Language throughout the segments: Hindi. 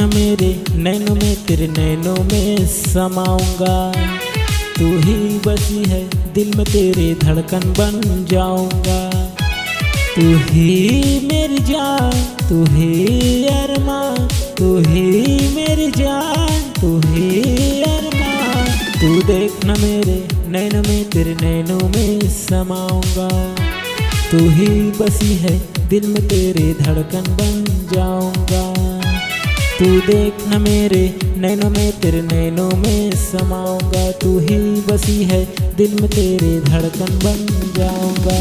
देखना मेरे नैनों में, तेरे नैनों में समाऊंगा। तू ही बसी है दिल में, तेरे धड़कन बन जाऊंगा। तू ही मेरी जान, तू ही अरमान, तू ही मेरी जान, तू ही अरमान। तू देखना मेरे नैनों में, तेरे नैनों में समाऊंगा। तू ही बसी है दिल में, तेरे धड़कन बन जाऊंगा। तू देखना मेरे नैनों में, तेरे नैनों में समाऊंगा। तू ही बसी है दिल में, तेरे धड़कन बन जाऊंगा।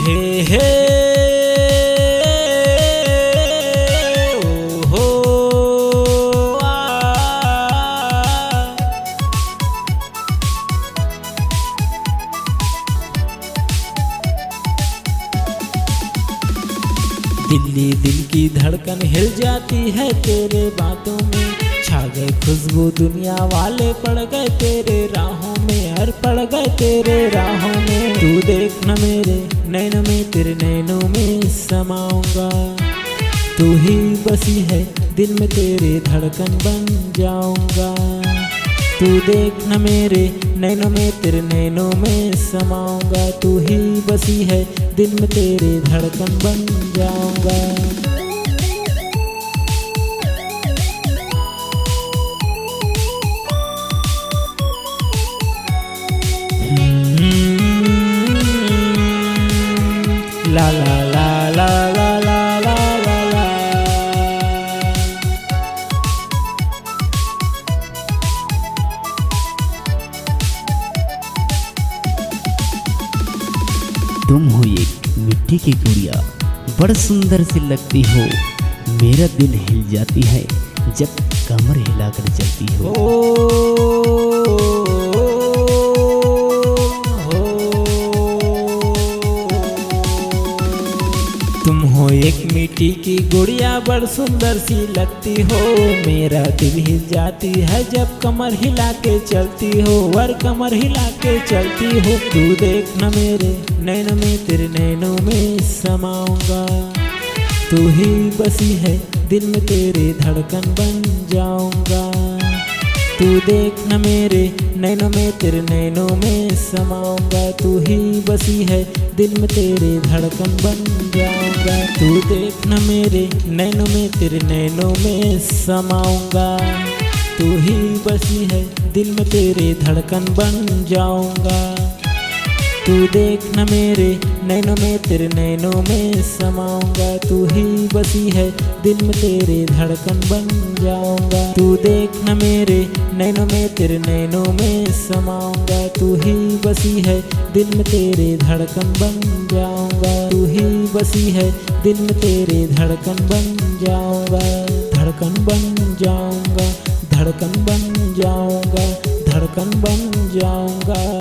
हे हे ओ हो आ, दिल्ली दिल की धड़कन हिल जाती है तेरे बातों में। छा गए खुशबू दुनिया वाले, पड़ गए तेरे राहों में, हर पड़ गए तेरे राहों में। तू देखना मेरे नैनों में, तेरे नैनों में समाऊंगा। तू ही बसी है दिल में, तेरे धड़कन बन जाऊंगा। तू देखना मेरे नैनों में, तेरे नैनों में समाऊंगा। तू ही बसी है दिल में, तेरे धड़कन बन जाऊंगा। ला ला ला ला ला ला ला ला ला। तुम हो एक मिट्टी की गुड़िया, बड़ सुंदर सी लगती हो। मेरा दिल हिल जाती है जब कमर हिलाकर चलती हो। तुम हो एक मिट्टी की गुड़िया, बड़ सुंदर सी लगती हो। मेरा दिल हिल जाती है जब कमर हिला के चलती हो, वर कमर हिला के चलती हो। तू देखना मेरे नैनों में, तेरे नैनों में समाऊंगा। तू ही बसी है दिल में, तेरे धड़कन बन जाऊंगा। तू देखना मेरे नैनों में, तेरे नैनों में समाऊंगा। तू ही बसी है दिल में, तेरे धड़कन बन जाऊंगा। तू देखना मेरे नैनों में, तेरे नैनों में समाऊंगा। तू ही बसी है दिल में, तेरे धड़कन बन जाऊंगा। तू देखना मेरे नैनों में, तेरे नैनों में समाऊंगा। तू ही बसी है दिल में, तेरे धड़कन बन जाऊंगा। तू देखना मेरे नैनों में, तेरे नैनों में समाऊंगा। तू ही बसी है दिल में, तेरे धड़कन बन जाऊंगा। तू ही बसी है दिल में, तेरे धड़कन बन जाऊंगा। धड़कन बन जाऊंगा, धड़कन बन जाऊंगा, धड़कन बन जाऊंगा।